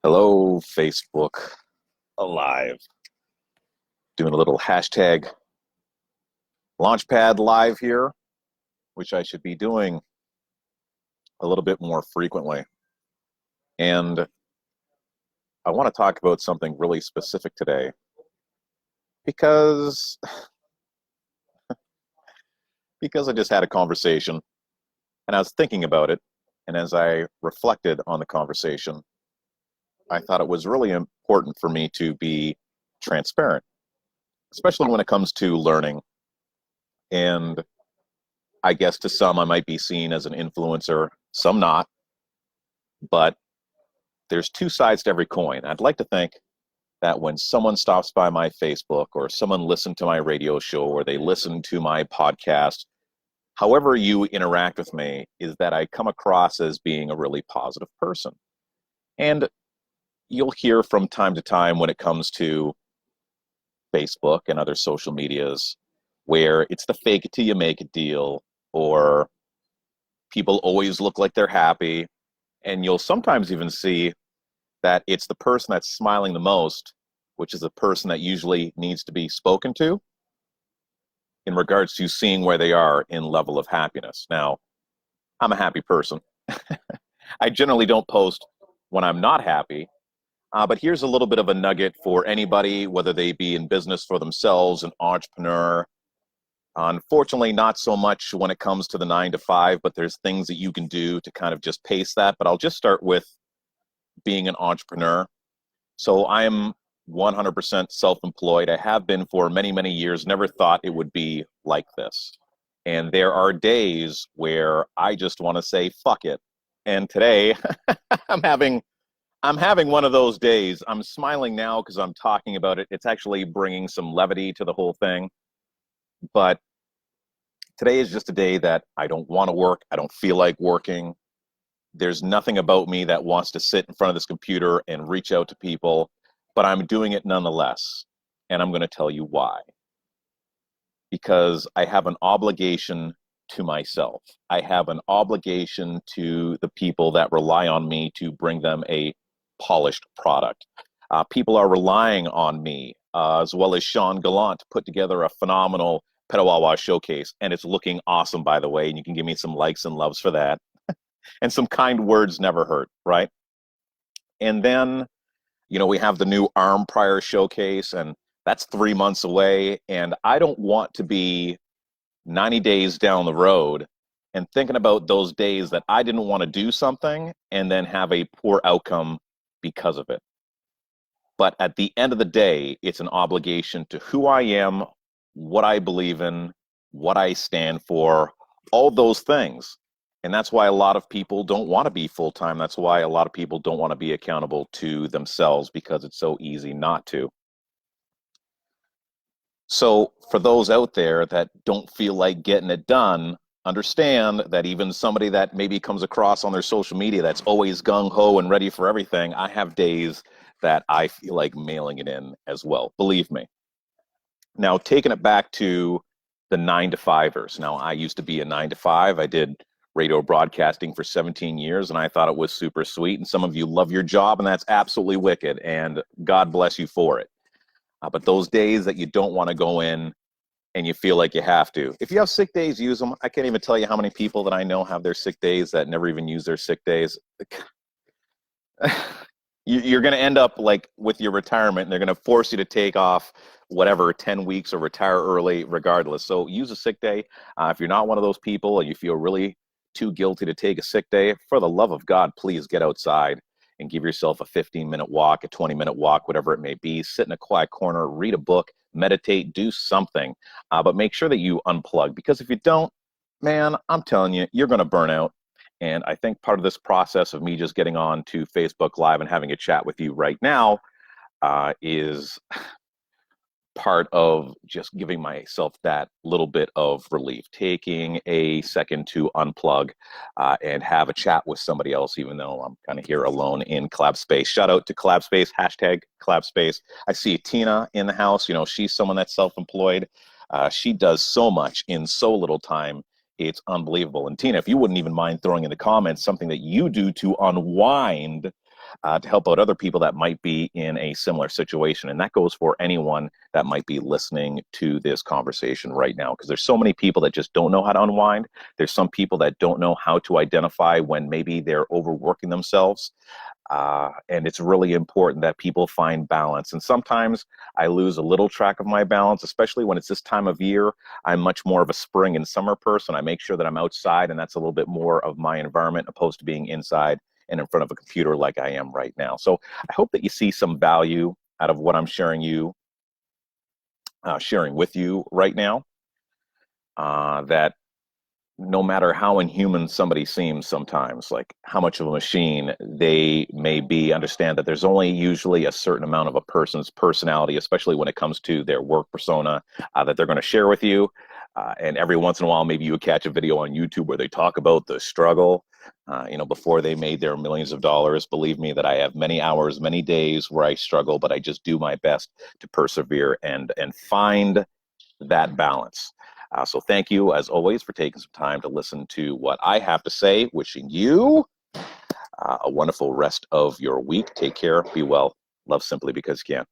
Hello, Facebook Alive. Doing a little hashtag Launchpad Live here, which I should be doing a little bit more frequently. And I want to talk about something really specific today because I just had a conversation and I was thinking about it. And as I reflected on the conversation, I thought it was really important for me to be transparent, especially when it comes to learning. And I guess to some, I might be seen as an influencer, some not, but there's two sides to every coin. I'd like to think that when someone stops by my Facebook or someone listened to my radio show or they listen to my podcast, however you interact with me, is that I come across as being a really positive person. And you'll hear from time to time when it comes to Facebook and other social medias where it's the fake it till you make it deal, or people always look like they're happy. And you'll sometimes even see that it's the person that's smiling the most, which is the person that usually needs to be spoken to in regards to seeing where they are in level of happiness. Now, I'm a happy person. I generally don't post when I'm not happy, but here's a little bit of a nugget for anybody, whether they be in business for themselves, an entrepreneur. Unfortunately, not so much when it comes to the 9 to 5, but there's things that you can do to kind of just pace that. But I'll just start with being an entrepreneur. So I am 100% self-employed. I have been for many, many years, never thought it would be like this. And there are days where I just want to say, fuck it. And today I'm having one of those days. I'm smiling now because I'm talking about it. It's actually bringing some levity to the whole thing. But today is just a day that I don't want to work. I don't feel like working. There's nothing about me that wants to sit in front of this computer and reach out to people, but I'm doing it nonetheless. And I'm going to tell you why. Because I have an obligation to myself. I have an obligation to the people that rely on me to bring them a polished product. People are relying on me, as well as Sean Gallant, to put together a phenomenal Petawawa showcase. And it's looking awesome, by the way. And you can give me some likes and loves for that. And some kind words never hurt, right? And then, we have the new Arm Prior showcase, and that's 3 months away. And I don't want to be 90 days down the road and thinking about those days that I didn't want to do something and then have a poor outcome because of it. But at the end of the day, it's an obligation to who I am, what I believe in, what I stand for, all those things. And that's why a lot of people don't want to be full-time. That's why a lot of people don't want to be accountable to themselves, because it's so easy not to. So for those out there that don't feel like getting it done, understand that even somebody that maybe comes across on their social media that's always gung-ho and ready for everything, I have days that I feel like mailing it in as well. Believe me. Now, taking it back to the 9 to 5ers. Now, I used to be a 9 to 5. I did radio broadcasting for 17 years, and I thought it was super sweet. And some of you love your job, and that's absolutely wicked. And God bless you for it. But those days that you don't want to go in and you feel like you have to. If you have sick days, use them. I can't even tell you how many people that I know have their sick days that never even use their sick days. You're going to end up like with your retirement, and they're going to force you to take off whatever 10 weeks or retire early regardless. So use a sick day. If you're not one of those people and you feel really too guilty to take a sick day, for the love of God, please get outside and give yourself a 15-minute walk, a 20-minute walk, whatever it may be. Sit in a quiet corner, read a book, meditate, do something. But make sure that you unplug, because if you don't, man, I'm telling you, you're going to burn out. And I think part of this process of me just getting on to Facebook Live and having a chat with you right now is part of just giving myself that little bit of relief, taking a second to unplug and have a chat with somebody else, even though I'm kind of here alone in Collab Space. Shout out to Collab Space, hashtag Collab Space. I see Tina in the house. She's someone that's self-employed. She does so much in so little time. It's unbelievable. And Tina, if you wouldn't even mind throwing in the comments something that you do to unwind to help out other people that might be in a similar situation. And that goes for anyone that might be listening to this conversation right now, because there's so many people that just don't know how to unwind. There's some people that don't know how to identify when maybe they're overworking themselves. And it's really important that people find balance. And sometimes I lose a little track of my balance, especially when it's this time of year. I'm much more of a spring and summer person. I make sure that I'm outside, and that's a little bit more of my environment opposed to being inside and in front of a computer like I am right now. So I hope that you see some value out of what I'm sharing with you right now. That no matter how inhuman somebody seems sometimes, like how much of a machine they may be, understand that there's only usually a certain amount of a person's personality, especially when it comes to their work persona, that they're going to share with you. And every once in a while, maybe you catch a video on YouTube where they talk about the struggle, before they made their millions of dollars. Believe me that I have many hours, many days where I struggle, but I just do my best to persevere and find that balance. So thank you, as always, for taking some time to listen to what I have to say. Wishing you a wonderful rest of your week. Take care. Be well. Love simply because you can.